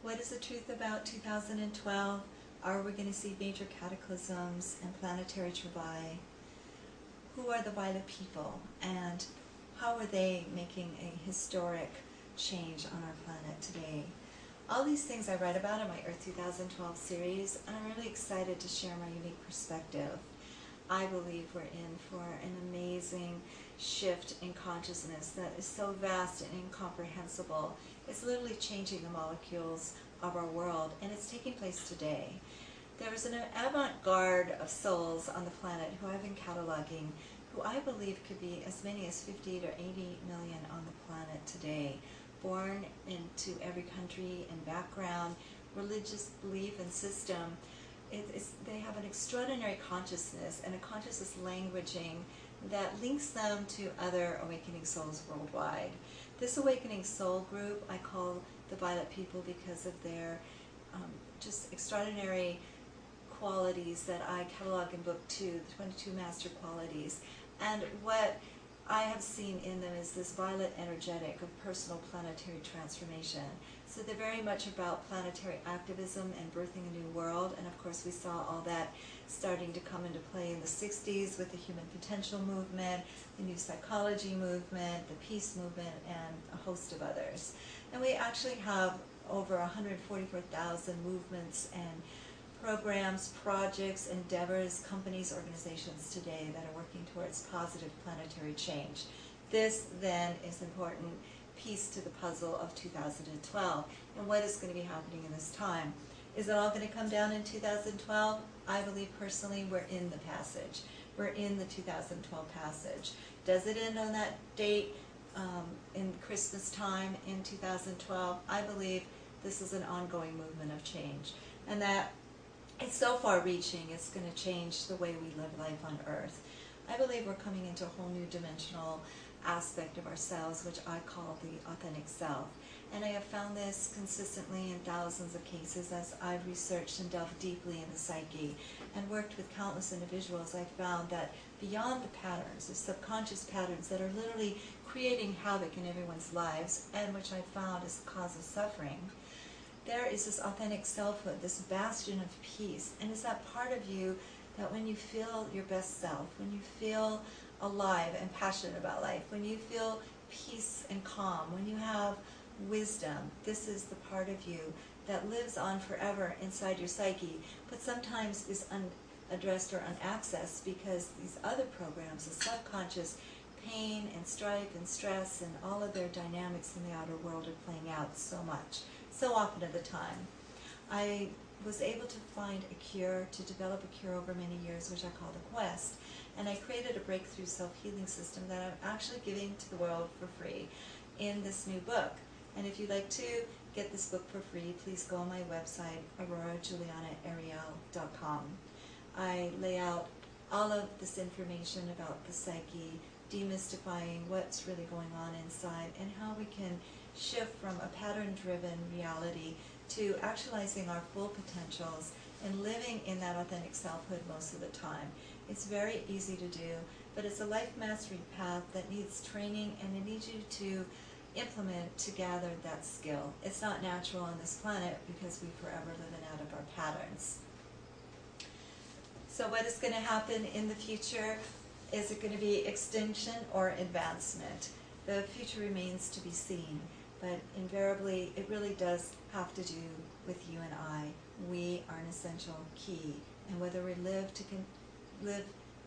What is the truth about 2012? Are we going to see major cataclysms and planetary travail? Who are the Violet people, and how are they making a historic change on our planet today? All these things I read about in my Earth 2012 series, and I'm really excited to share my unique perspective. I believe we're in for an amazing shift in consciousness that is so vast and incomprehensible. It's literally changing the molecules of our world, and it's taking place today. There is an avant-garde of souls on the planet who I've been cataloging, who I believe could be as many as 50 to 80 million on the planet today, born into every country and background, religious belief and system. They have an extraordinary consciousness and a consciousness languaging that links them to other awakening souls worldwide. This awakening soul group I call the Violet people because of their just extraordinary qualities that I catalog in book 2, the 22 master qualities. And what I have seen in them is this violet energetic of personal planetary transformation. So they're very much about planetary activism and birthing a new world. And of course we saw all that starting to come into play in the 60s with the human potential movement, the new psychology movement, the peace movement, and a host of others. And we actually have over 144,000 movements and programs, projects, endeavors, companies, organizations today that are working towards positive planetary change. This then is an important piece to the puzzle of 2012. And what is going to be happening in this time? Is it all going to come down in 2012? I believe personally we're in the passage. We're in the 2012 passage. Does it end on that date in Christmas time in 2012? I believe this is an ongoing movement of change. And that it's so far-reaching, it's going to change the way we live life on Earth. I believe we're coming into a whole new dimensional aspect of ourselves, which I call the authentic self. And I have found this consistently in thousands of cases as I've researched and delved deeply in the psyche and worked with countless individuals. I've found that beyond the patterns, the subconscious patterns that are literally creating havoc in everyone's lives, and which I found is the cause of suffering, there is this authentic selfhood, this bastion of peace. And it's that part of you that when you feel your best self, when you feel alive and passionate about life, when you feel peace and calm, when you have wisdom, this is the part of you that lives on forever inside your psyche, but sometimes is unaddressed or unaccessed because these other programs, the subconscious pain and strife and stress and all of their dynamics in the outer world are playing out so much. So often at the time. I was able to find a cure, to develop a cure over many years, which I call the Quest, and I created a breakthrough self-healing system that I'm actually giving to the world for free in this new book. And if you'd like to get this book for free, please go on my website, auroraariel.com. I lay out all of this information about the psyche, demystifying what's really going on inside, and how we can shift from a pattern-driven reality to actualizing our full potentials and living in that authentic selfhood most of the time. It's very easy to do, but it's a life mastery path that needs training, and it needs you to implement to gather that skill. It's not natural on this planet because we forever live out of our patterns. So what is going to happen in the future? Is it going to be extinction or advancement? The future remains to be seen, but invariably it really does have to do with you and I. We are an essential key, and whether we live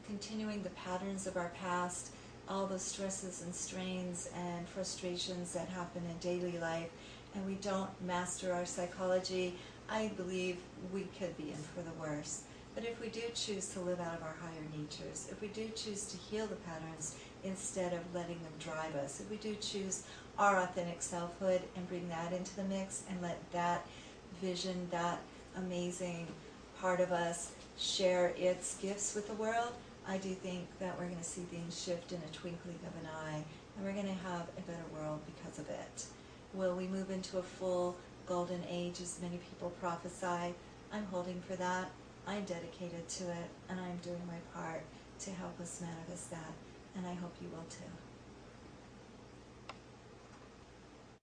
continuing the patterns of our past, all those stresses and strains and frustrations that happen in daily life, and we don't master our psychology, I believe we could be in for the worst. But if we do choose to live out of our higher natures, if we do choose to heal the patterns instead of letting them drive us, if we do choose our authentic selfhood and bring that into the mix and let that vision, that amazing part of us share its gifts with the world, I do think that we're going to see things shift in a twinkling of an eye, and we're going to have a better world because of it. Will we move into a full golden age as many people prophesy? I'm holding for that. I'm dedicated to it, and I'm doing my part to help us manifest that, and I hope you will too.